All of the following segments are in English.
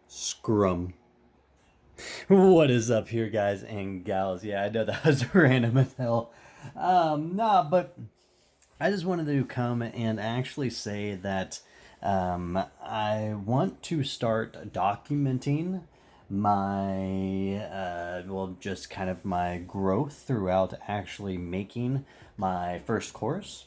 Scrum. What is up here, guys and gals? Yeah, I know that was random as hell. But I just wanted to come and actually say that I want to start documenting just kind of my growth throughout actually making my first course.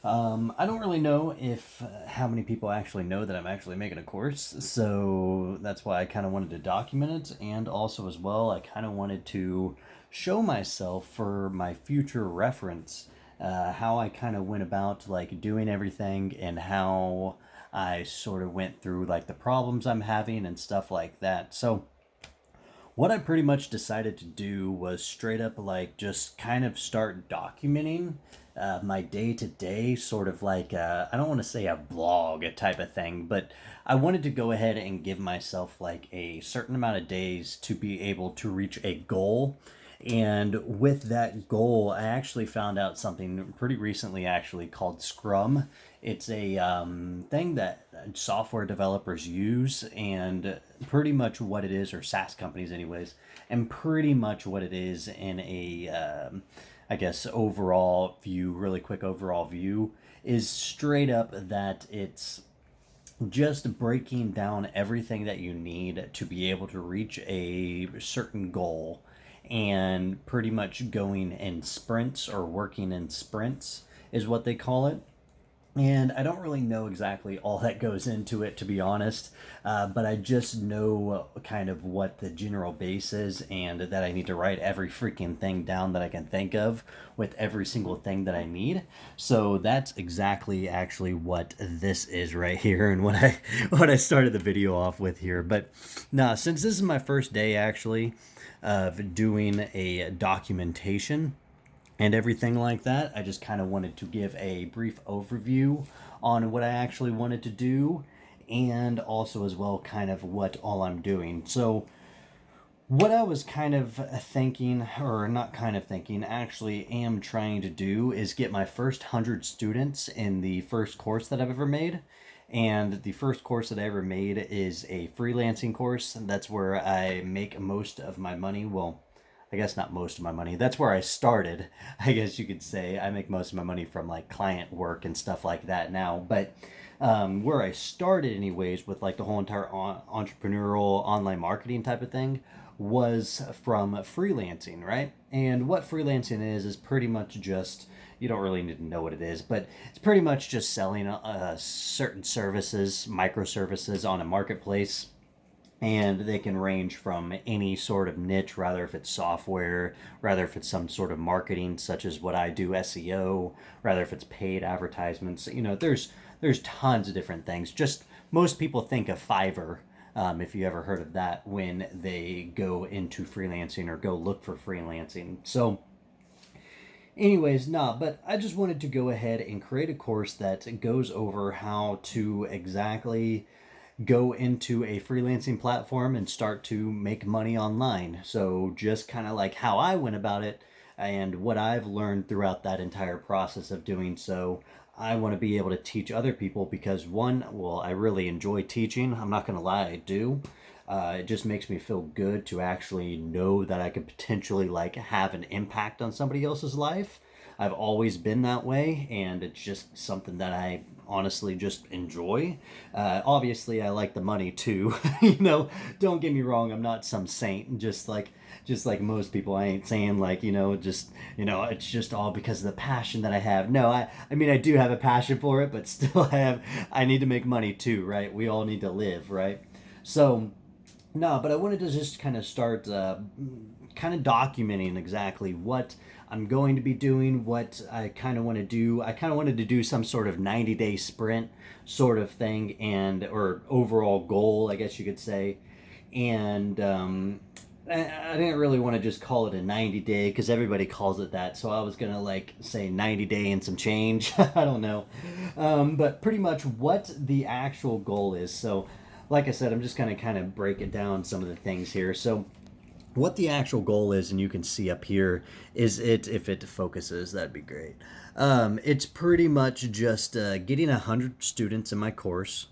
I don't really know if how many people actually know that I'm actually making a course, so that's why I kind of wanted to document it, and also as well, I kind of wanted to show myself for my future reference, how I kind of went about like doing everything and how I sort of went through like the problems I'm having and stuff like that. So what I pretty much decided to do was straight up like just kind of start documenting my day to day, sort of like I don't want to say a blog type of thing, but I wanted to go ahead and give myself like a certain amount of days to be able to reach a goal. And with that goal, I actually found out something pretty recently, actually, called Scrum. It's a thing that software developers use, and pretty much what it is, or SaaS companies, anyways, and pretty much what it is in a, I guess, overall view, really quick overall view, is straight up that it's just breaking down everything that you need to be able to reach a certain goal and pretty much going in sprints or working in sprints is what they call it. And I don't really know exactly all that goes into it, to be honest, but I just know kind of what the general base is, and that I need to write every freaking thing down that I can think of with every single thing that I need. So that's exactly actually what this is right here, and what I started the video off with here. But nah, since this is my first day actually of doing a documentation and everything like that, I just kind of wanted to give a brief overview on what I actually wanted to do, and also as well kind of what all I'm doing. So what I was kind of thinking, or not kind of thinking, actually am trying to do is get my first 100 students in the first course that I've ever made. And the first course that I ever made is a freelancing course. And that's where I make most of my money. Well, I guess not most of my money. That's where I started, I guess you could say. I make most of my money from like client work and stuff like that now. But where I started, anyways, with like the whole entire entrepreneurial online marketing type of thing was from freelancing, right? And what freelancing is pretty much just, you don't really need to know what it is, but it's pretty much just selling certain services, microservices on a marketplace, and they can range from any sort of niche, rather if it's software, rather if it's some sort of marketing such as what I do, SEO, rather if it's paid advertisements. There's tons of different things. Just most people think of Fiverr, if you ever heard of that, when they go into freelancing or go look for freelancing. So anyways, nah, but I just wanted to go ahead and create a course that goes over how to exactly go into a freelancing platform and start to make money online. So, just kind of like how I went about it and what I've learned throughout that entire process of doing so. I want to be able to teach other people because, one, well, I really enjoy teaching. I'm not going to lie, I do. It just makes me feel good to actually know that I could potentially like have an impact on somebody else's life. I've always been that way, and it's just something that I honestly just enjoy. Obviously, I like the money too. Don't get me wrong. I'm not some saint. Just like most people, I ain't saying like it's just all because of the passion that I have. No, I mean I do have a passion for it, but still I need to make money too, right? We all need to live, right? So no, but I wanted to just kind of start kind of documenting exactly what I'm going to be doing, what I kind of want to do. I kind of wanted to do some sort of 90-day sprint sort of thing, and or overall goal, I guess you could say. And I didn't really want to just call it a 90-day because everybody calls it that. So I was going to like say 90-day and some change. I don't know. But pretty much what the actual goal is. So like I said, I'm just going to kind of break it down some of the things here. So what the actual goal is, and you can see up here, is it, if it focuses, that'd be great. It's pretty much just getting 100 students in my course,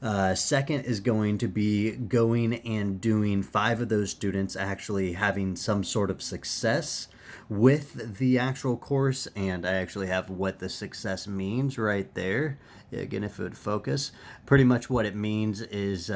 Second is going to be going and doing 5 of those students actually having some sort of success with the actual course. And I actually have what the success means right there. Again, if it would focus, pretty much what it means is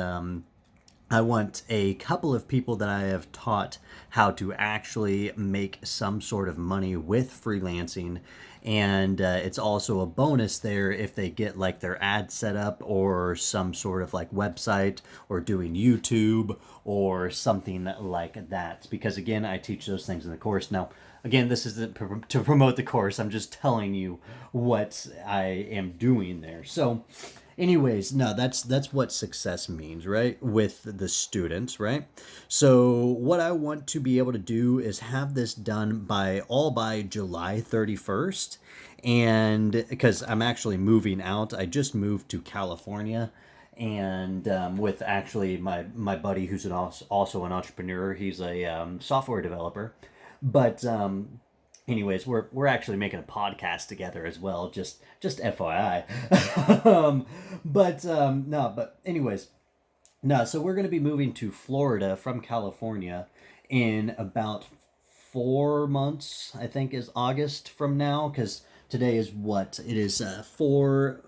I want a couple of people that I have taught how to actually make some sort of money with freelancing. And it's also a bonus there if they get like their ad set up or some sort of like website or doing YouTube or something like that. Because again, I teach those things in the course. Now, again, this isn't to promote the course. I'm just telling you what I am doing there. So anyways, no, that's what success means, right? With the students, right? So what I want to be able to do is have this done by July 31st. And because I'm actually moving out, I just moved to California. And with actually my buddy who's also an entrepreneur. He's a software developer. But anyways, we're actually making a podcast together as well. Just FYI. But anyways, no. So we're gonna be moving to Florida from California in about 4 months. I think is August from now, because today is what it is. Four.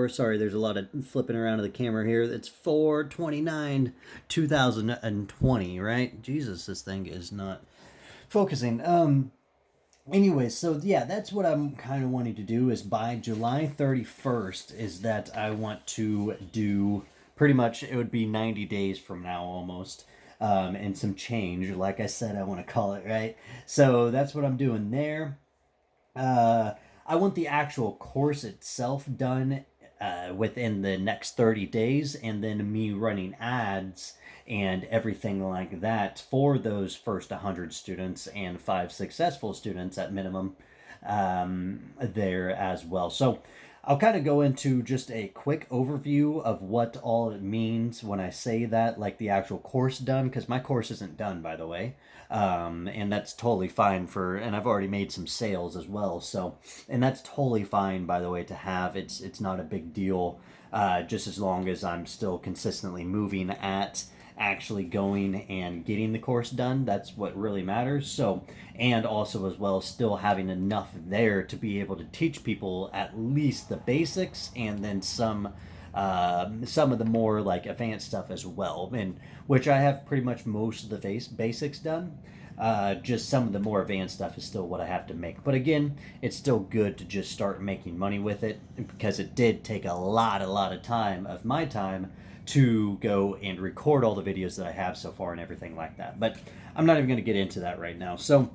Sorry, there's a lot of flipping around of the camera here. It's 4/29/2020. Right? Jesus, this thing is not focusing. Anyway, so yeah, that's what I'm kind of wanting to do is by July 31st is that I want to do pretty much, it would be 90 days from now almost, and some change, like I said, I want to call it, right? So that's what I'm doing there. I want the actual course itself done within the next 30 days, and then me running ads and everything like that for those first 100 students and 5 successful students at minimum there as well. So I'll kind of go into just a quick overview of what all it means when I say that, like the actual course done, because my course isn't done, by the way. And that's totally fine and I've already made some sales as well. So, and that's totally fine, by the way, to have. It's not a big deal, just as long as I'm still consistently moving at actually going and getting the course done. That's what really matters. So, and also as well, still having enough there to be able to teach people at least the basics, and then some of the more like advanced stuff as well, and which I have pretty much most of the basics done. Just some of the more advanced stuff is still what I have to make. But again, it's still good to just start making money with it, because it did take a lot of time of my time to go and record all the videos that I have so far and everything like that. But I'm not even going to get into that right now. So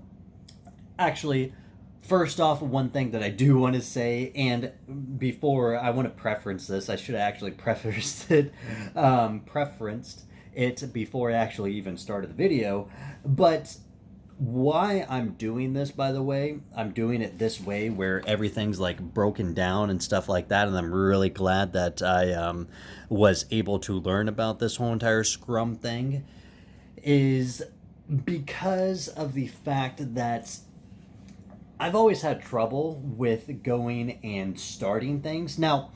actually, first off, one thing that I do want to say, and before I want to preference this, I should have actually preferenced it before I actually even started the video. But why I'm doing this, by the way, I'm doing it this way where everything's like broken down and stuff like that, and I'm really glad that I was able to learn about this whole entire Scrum thing, is because of the fact that I've always had trouble with going and starting things. Now,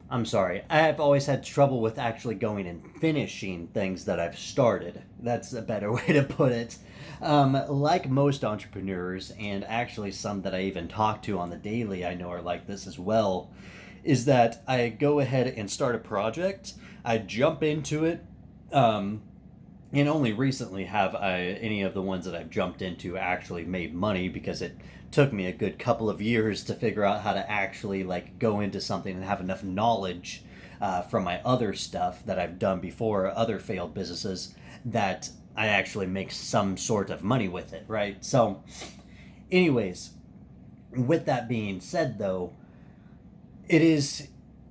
I'm sorry, I've always had trouble with actually going and finishing things that I've started. That's a better way to put it. Like most entrepreneurs, and actually some that I even talk to on the daily, I know are like this as well, is that I go ahead and start a project, I jump into it, and only recently have any of the ones that I've jumped into actually made money, because it took me a good couple of years to figure out how to actually like go into something and have enough knowledge from my other stuff that I've done before, other failed businesses, that I actually make some sort of money with it, right? So anyways, with that being said though, it is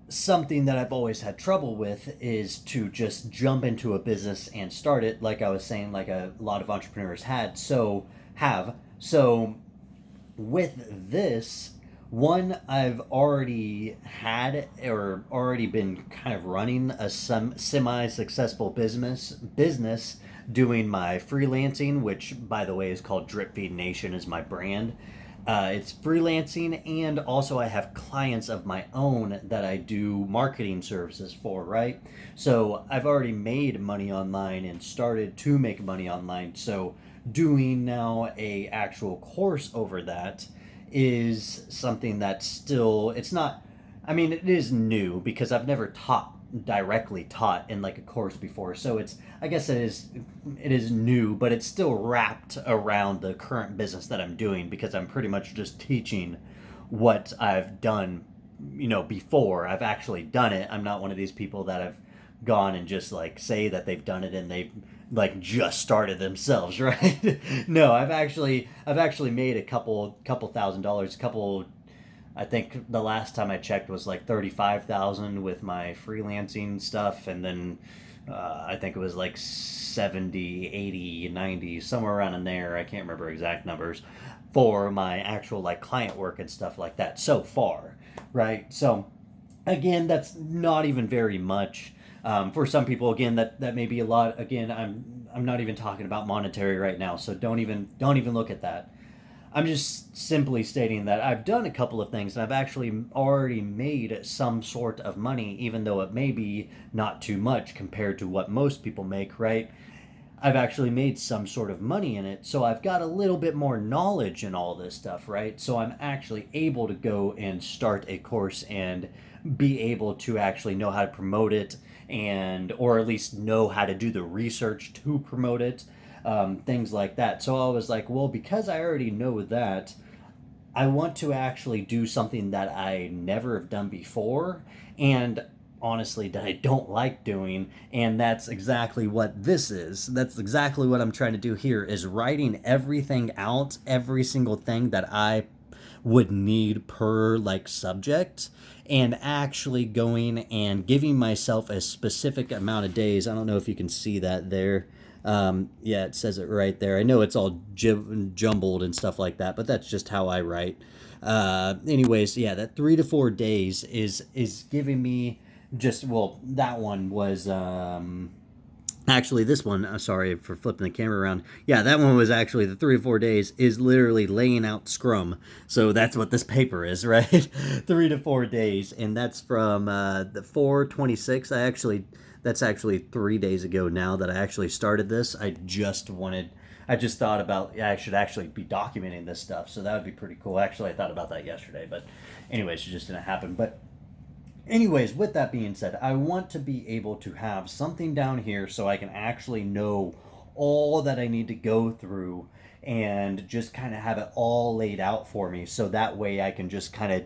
something that I've always had trouble with, is to just jump into a business and start it, like I was saying, like a lot of entrepreneurs have. So with this one, I've already had or already been kind of running a semi-successful business doing my freelancing, which by the way is called Drip Feed Nation, is my brand. It's freelancing, and also I have clients of my own that I do marketing services for, right? So I've already made money online and started to make money online. So doing now a actual course over that is something that's still, it's not, I mean, it is new because I've never directly taught in like a course before. So it's, I guess it is new, but it's still wrapped around the current business that I'm doing because I'm pretty much just teaching what I've done, before. I've actually done it. I'm not one of these people that have gone and just like say that they've done it and they've like just started themselves, right? No, I've actually made a couple $1,000s, I think the last time I checked was like 35,000 with my freelancing stuff, and then I think it was like 70, 80, 90, somewhere around in there. I can't remember exact numbers for my actual like client work and stuff like that so far, right? So again, that's not even very much. For some people, again, that may be a lot. Again, I'm not even talking about monetary right now, so don't even look at that. I'm just simply stating that I've done a couple of things and I've actually already made some sort of money, even though it may be not too much compared to what most people make, right? I've actually made some sort of money in it. So I've got a little bit more knowledge in all this stuff, right? So I'm actually able to go and start a course and be able to actually know how to promote it, and or at least know how to do the research to promote it, things like that. So I was like, well, because I already know that, I want to actually do something that I never have done before, and honestly that I don't like doing, and that's exactly what this is. That's exactly what I'm trying to do here, is writing everything out, every single thing that I would need per like subject, and actually going and giving myself a specific amount of days. I don't know if you can see that there. Yeah, it says it right there. I know it's all jumbled and stuff like that, but that's just how I write. Anyways, yeah, that 3 to 4 days is giving me just, well, that one was actually, this one, sorry for flipping the camera around. Yeah, that one was actually the 3 to 4 days is literally laying out Scrum. So that's what this paper is, right? 3 to 4 days. And that's from the 4/26. That's actually 3 days ago now that I actually started this. I just thought about, yeah, I should actually be documenting this stuff. So that would be pretty cool. Actually, I thought about that yesterday. But anyways, it just didn't happen. But anyways, with that being said, I want to be able to have something down here so I can actually know all that I need to go through and just kind of have it all laid out for me. So that way I can just kind of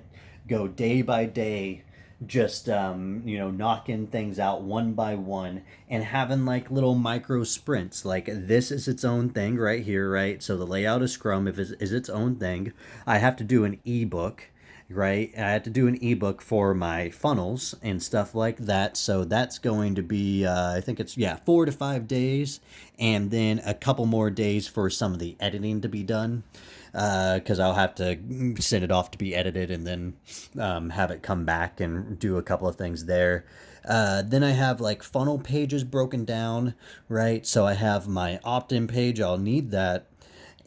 go day by day, just knocking things out one by one, and having like little micro sprints. Like this is its own thing right here, right? So the layout of Scrum is its own thing. I have to do an ebook, right? I had to do an ebook for my funnels and stuff like that. So that's going to be, I think it's, yeah, 4 to 5 days. And then a couple more days for some of the editing to be done. Because I'll have to send it off to be edited and then have it come back and do a couple of things there. Then I have like funnel pages broken down, right? So I have my opt-in page. I'll need that.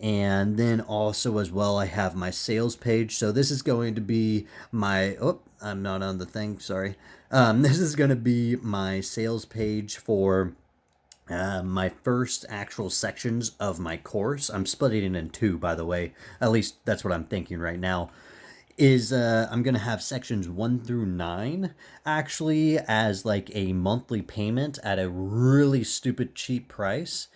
And then also as well, I have my sales page. So this is going to be my, oh, I'm not on the thing, sorry. This is going to be my sales page for my first actual sections of my course. I'm splitting it in two, by the way. At least that's what I'm thinking right now. Is I'm gonna have sections 1 through 9 actually as like a monthly payment at a really stupid cheap price.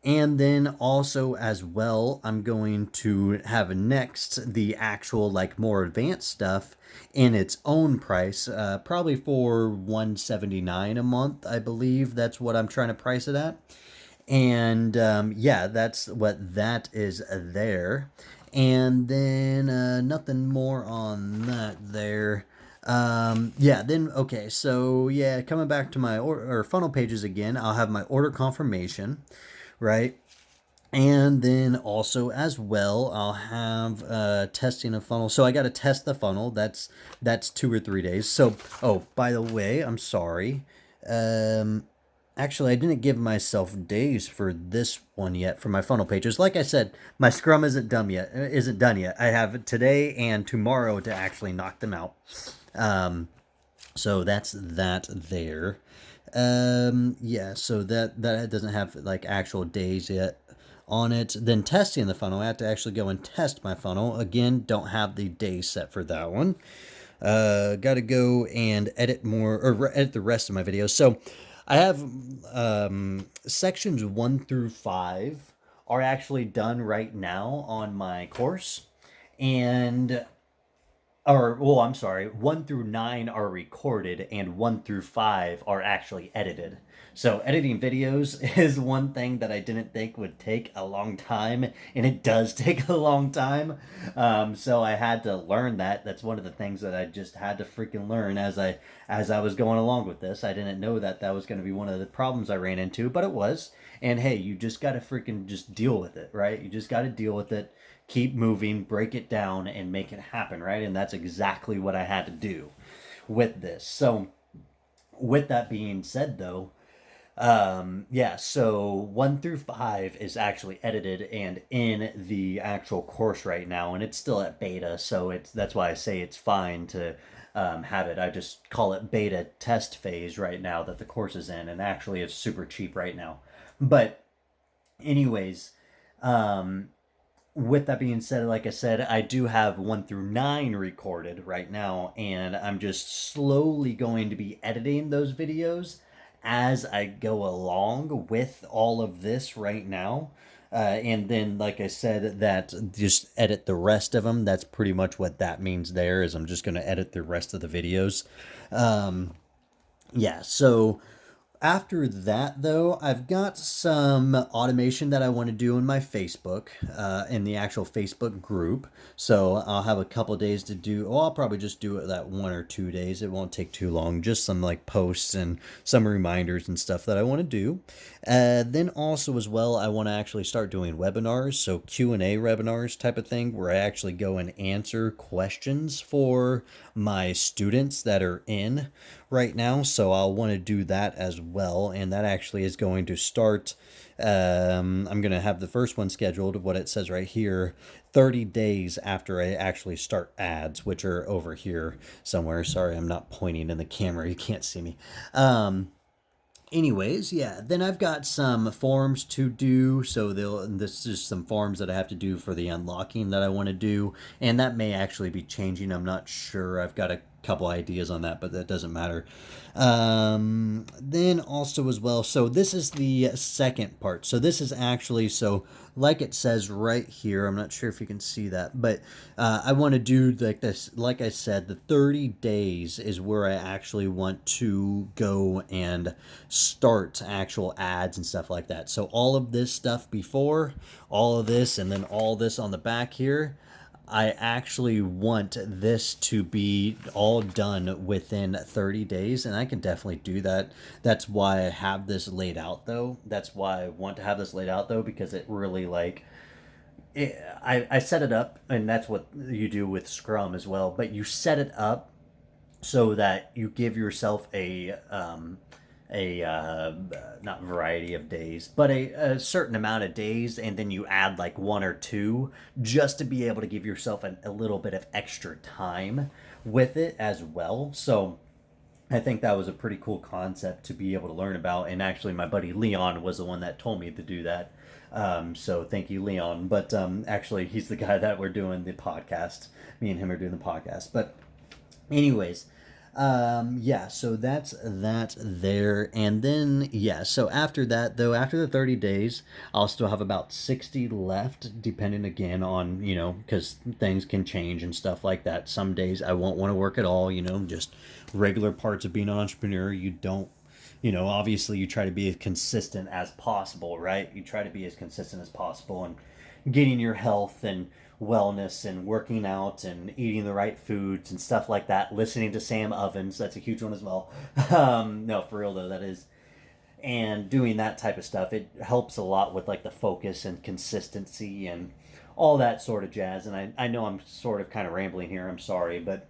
And then also as well, I'm going to have next the actual like more advanced stuff in its own price, probably for 179 a month. I believe that's what I'm trying to price it at. And yeah, that's what that is there. And then nothing more on that there. Yeah, then okay, so yeah, coming back to my or funnel pages again, I'll have my order confirmation, right? And then also as well, I'll have testing a funnel. So I got to test the funnel. That's 2 or 3 days. So, oh, by the way, I'm sorry. Actually, I didn't give myself days for this one yet for my funnel pages. Like I said, my Scrum isn't done yet. Isn't done yet. I have today and tomorrow to actually knock them out. Um, so that's that there. Yeah, so that doesn't have like actual days yet on it. Then testing the funnel, I have to actually go and test my funnel. Again, don't have the day set for that one. Got to go and edit more or edit the rest of my videos. So I have sections 1 through 5 are actually done right now on my course, and or well, I'm sorry, 1 through 9 are recorded and 1 through 5 are actually edited. So editing videos is one thing that I didn't think would take a long time, and it does take a long time. So I had to learn that. That's one of the things that I just had to freaking learn as I was going along with this. I didn't know that that was going to be one of the problems I ran into, but it was. And hey, you just got to freaking just deal with it, right? You just got to deal with it, keep moving, break it down, and make it happen, right? And that's exactly what I had to do with this. So, with that being said, though, yeah, so 1 through 5 is actually edited and in the actual course right now, and it's still at beta, so that's why I say it's fine to have it. I just call it beta test phase right now that the course is in, and actually it's super cheap right now. But, anyways, um, with that being said, like I said, I do have 1 through 9 recorded right now, and I'm just slowly going to be editing those videos as I go along with all of this right now. And then, like I said, that just edit the rest of them. That's pretty much what that means there, is I'm just going to edit the rest of the videos. Um, yeah, so after that, though, I've got some automation that I want to do in my Facebook, in the actual Facebook group. So I'll have a couple days to do. Well, I'll probably just do it that 1 or 2 days. It won't take too long. Just some like posts and some reminders and stuff that I want to do. Then also as well, I want to actually start doing webinars. So Q&A webinars type of thing, where I actually go and answer questions for my students that are in right now. So I'll want to do that as well. And that actually is going to start. I'm going to have the first one scheduled, what it says right here, 30 days after I actually start ads, which are over here somewhere. Sorry, I'm not pointing in the camera. You can't see me. Anyways, yeah, then I've got some forms to do. So this is some forms that I have to do for the unlocking that I want to do, and that may actually be changing. I'm not sure. I've got a couple ideas on that, but that doesn't matter. Then also as well, so this is the second part. So this is actually, so like it says right here, I'm not sure if you can see that, but I want to do like this. Like I said, the 30 days is where I actually want to go and start actual ads and stuff like that. So all of this stuff before, all of this, and then all this on the back here, I actually want this to be all done within 30 days, and I can definitely do that. That's why I have this laid out, though. That's why I want to have this laid out, though, because it really, like, I set it up, and that's what you do with Scrum as well, but you set it up so that you give yourself a not variety of days, but a certain amount of days, and then you add like 1 or 2 just to be able to give yourself a little bit of extra time with it as well. So I think that was a pretty cool concept to be able to learn about. And actually, my buddy Leon was the one that told me to do that. So thank you, Leon. But actually, he's the guy that we're doing the podcast. Me and him are doing the podcast. But anyways, yeah, so that's that there. And then, yeah, so after that, though, after the 30 days, I'll still have about 60 left, depending again on, because things can change and stuff like that. Some days I won't want to work at all, just regular parts of being an entrepreneur. You don't, obviously you try to be as consistent as possible, right? You try to be as consistent as possible and getting your health and wellness and working out and eating the right foods and stuff like that. Listening to Sam Ovens, that's a huge one as well. No, for real though, that is. And doing that type of stuff, it helps a lot with like the focus and consistency and all that sort of jazz. And I know I'm sort of kind of rambling here. I'm sorry, but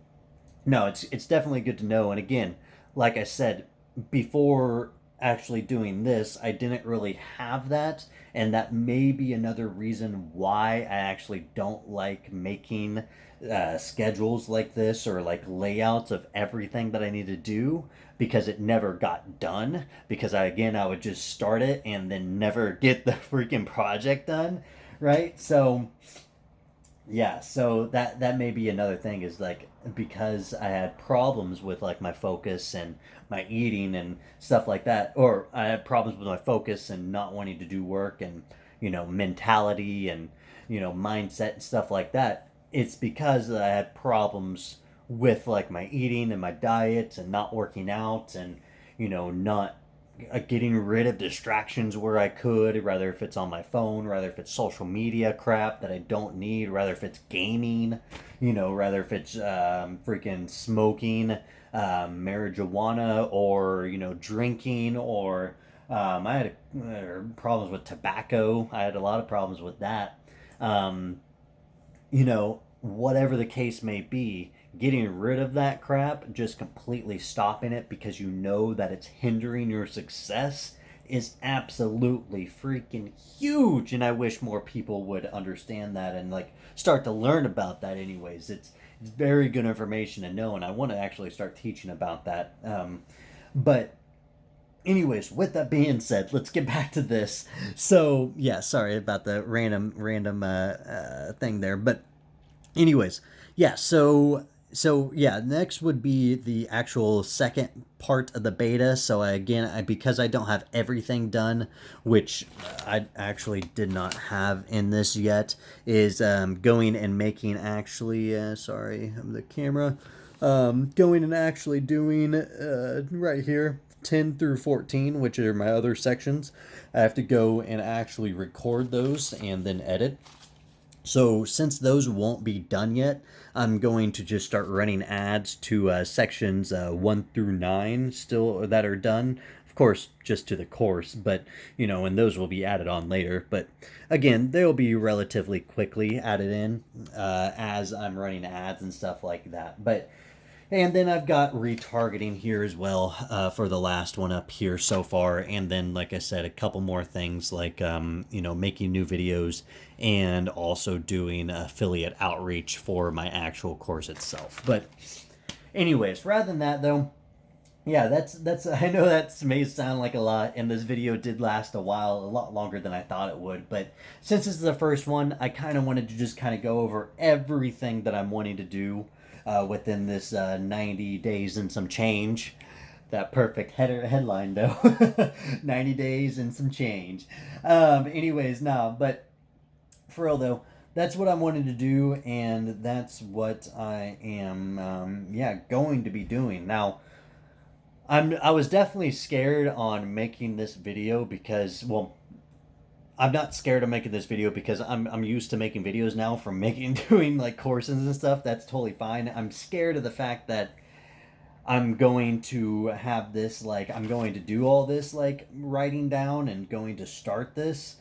no, it's definitely good to know. And again, like I said before, actually doing this, I didn't really have that. And that may be another reason why I actually don't like making schedules like this, or like layouts of everything that I need to do, because it never got done. Because I would just start it and then never get the freaking project done, right? So yeah, so that may be another thing, is like, because I had problems with like my focus and my eating and stuff like that, or I had problems with my focus and not wanting to do work, and mentality and mindset and stuff like that. It's because I had problems with like my eating and my diet and not working out, and not getting rid of distractions where I could, rather if it's on my phone, rather if it's social media crap that I don't need, rather if it's gaming, rather if it's freaking smoking marijuana, or drinking, or I had problems with tobacco. I had a lot of problems with that. Um, Whatever the case may be, getting rid of that crap, just completely stopping it because you know that it's hindering your success, is absolutely freaking huge. And I wish more people would understand that and like start to learn about that. Anyways, it's very good information to know, and I want to actually start teaching about that. But anyways, with that being said, let's get back to this. So yeah, sorry about the random thing there, but anyways, yeah, so yeah, next would be the actual second part of the beta. So because I don't have everything done, which I actually did not have in this yet, is going and making actually sorry, the camera, going and actually doing right here 10 through 14, which are my other sections. I have to go and actually record those and then edit. So since those won't be done yet, I'm going to just start running ads to sections 1 through 9 still that are done. Of course, just to the course, but and those will be added on later. But again, they'll be relatively quickly added in as I'm running ads and stuff like that. And then I've got retargeting here as well for the last one up here so far. And then, like I said, a couple more things like, making new videos, and also doing affiliate outreach for my actual course itself. But anyways, rather than that though, yeah, that's I know that may sound like a lot, and this video did last a while, a lot longer than I thought it would. But since this is the first one, I kind of wanted to just kind of go over everything that I'm wanting to do within this 90 days and some change. That perfect headline though. 90 days and some change. Anyways, no, but for real though, that's what I'm wanting to do, and that's what I am going to be doing. Now, I was definitely scared on making this video because, well, I'm not scared of making this video because I'm used to making videos now from doing like courses and stuff. That's totally fine. I'm scared of the fact that I'm going to have this, like, I'm going to do all this like writing down and going to start this,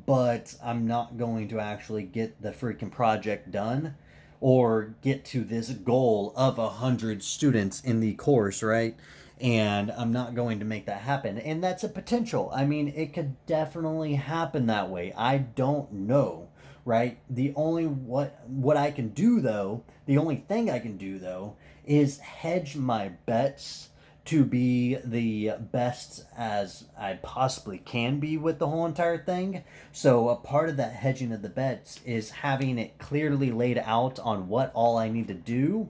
but I'm not going to actually get the freaking project done or get to this goal of 100 students in the course, right? And I'm not going to make that happen. And that's a potential. I mean, it could definitely happen that way. I don't know, right? The only what I can do though, the only thing I can do though is hedge my bets to be the best as I possibly can be with the whole entire thing. So a part of that hedging of the bets is having it clearly laid out on what all I need to do,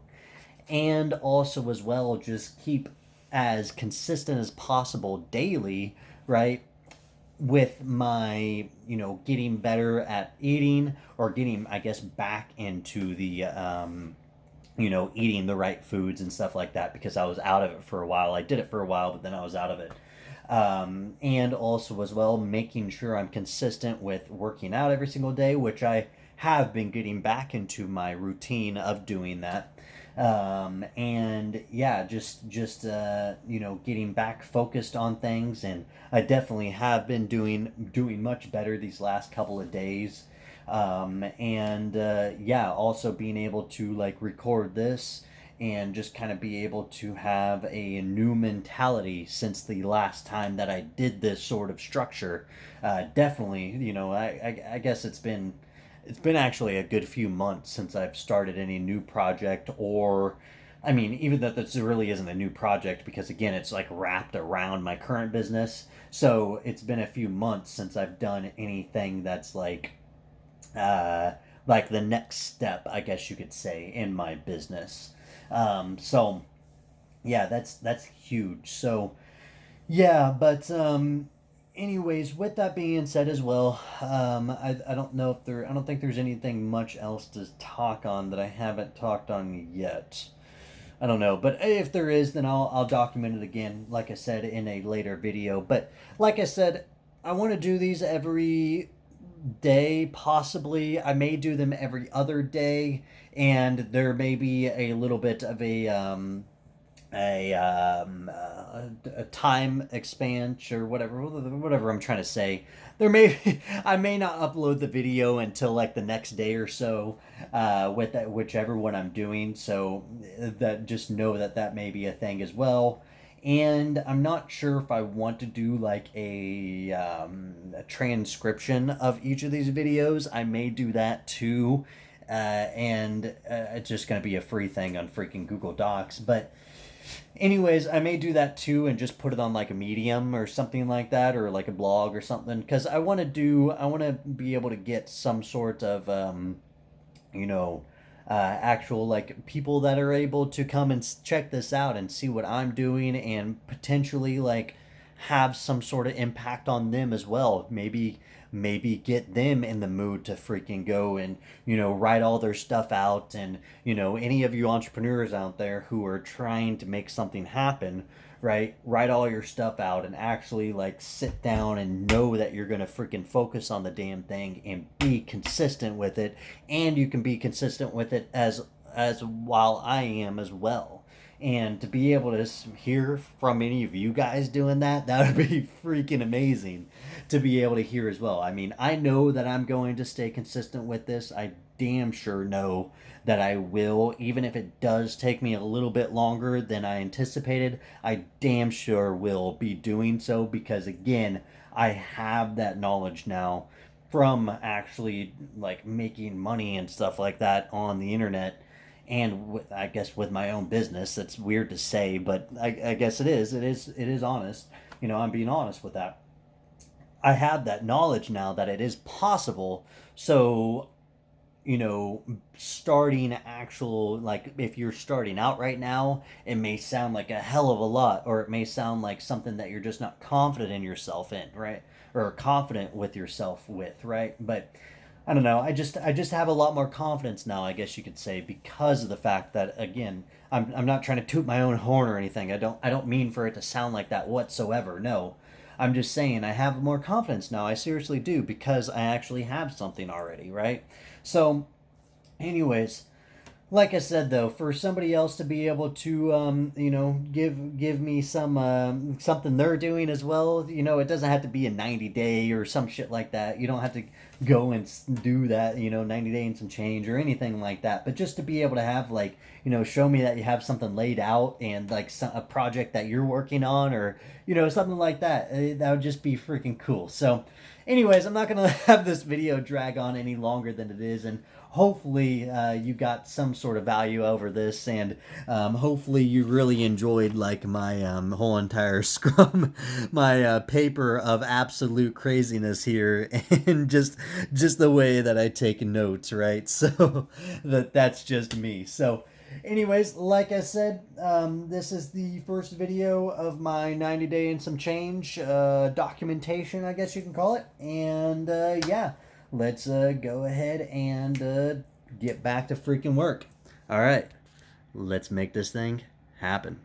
and also as well just keep as consistent as possible daily, right? With my, getting better at eating, or getting, I guess, back into the eating the right foods and stuff like that, because I was out of it for a while. I did it for a while, but then I was out of it. And also as well, making sure I'm consistent with working out every single day, which I have been getting back into my routine of doing that. And yeah, just getting back focused on things, and I definitely have been doing much better these last couple of days. And yeah, also being able to like record this and just kind of be able to have a new mentality since the last time that I did this sort of structure. Definitely, I guess it's been actually a good few months since I've started any new project, or I mean, even that this really isn't a new project because again, it's like wrapped around my current business. So it's been a few months since I've done anything that's uh, like the next step, I guess you could say, in my business. So yeah, that's huge. So yeah, but anyways, with that being said as well, I don't know if I don't think there's anything much else to talk on that I haven't talked on yet. I don't know, but if there is, then I'll document it again, like I said, in a later video. But like I said, I want to do these every day, possibly. I may do them every other day, and there may be a little bit of a time expansion or whatever I'm trying to say. There may be, I may not upload the video until like the next day or so, with that whichever one I'm doing. So that just know that that may be a thing as well. And I'm not sure if I want to do like a transcription of each of these videos. I may do that too, and it's just going to be a free thing on freaking Google Docs. But anyways, I may do that too and just put it on like a Medium or something like that, or like a blog or something, because I want to be able to get some sort of you know actual like people that are able to come and check this out and see what I'm doing, and potentially like have some sort of impact on them as well. Maybe get them in the mood to freaking go and write all their stuff out. And any of you entrepreneurs out there who are trying to make something happen, right, write all your stuff out and actually like sit down and know that you're gonna freaking focus on the damn thing and be consistent with it. And you can be consistent with it as while I am as well. And to be able to hear from any of you guys doing that, that would be freaking amazing to be able to hear as well. I mean, I know that I'm going to stay consistent with this. I damn sure know that I will, even if it does take me a little bit longer than I anticipated. I damn sure will be doing so because, again, I have that knowledge now from actually like making money and stuff like that on the internet, and I guess with my own business. That's weird to say, but I guess it is. It is honest. I'm being honest with that. I have that knowledge now that it is possible. So, starting actual, like, if you're starting out right now, it may sound like a hell of a lot, or it may sound like something that you're just not confident in yourself in, right? Or confident with yourself with, right? But I don't know. I just have a lot more confidence now, I guess you could say, because of the fact that, again, I'm not trying to toot my own horn or anything. I don't mean for it to sound like that whatsoever. No. I'm just saying I have more confidence now. I seriously do, because I actually have something already, right? So anyways, like I said, though, for somebody else to be able to, give me something they're doing as well. It doesn't have to be a 90-day or some shit like that. You don't have to go and do that, 90 day and some change or anything like that. But just to be able to have like, show me that you have something laid out and like a project that you're working on, or something like that. That would just be freaking cool. So anyways, I'm not gonna have this video drag on any longer than it is, and hopefully you got some sort of value over this, and hopefully you really enjoyed like my whole entire Scrum, my paper of absolute craziness here, and just the way that I take notes, right? So that's just me. So anyways, like I said, this is the first video of my 90-day and some change documentation, I guess you can call it. And yeah, let's go ahead and get back to freaking work. All right, let's make this thing happen.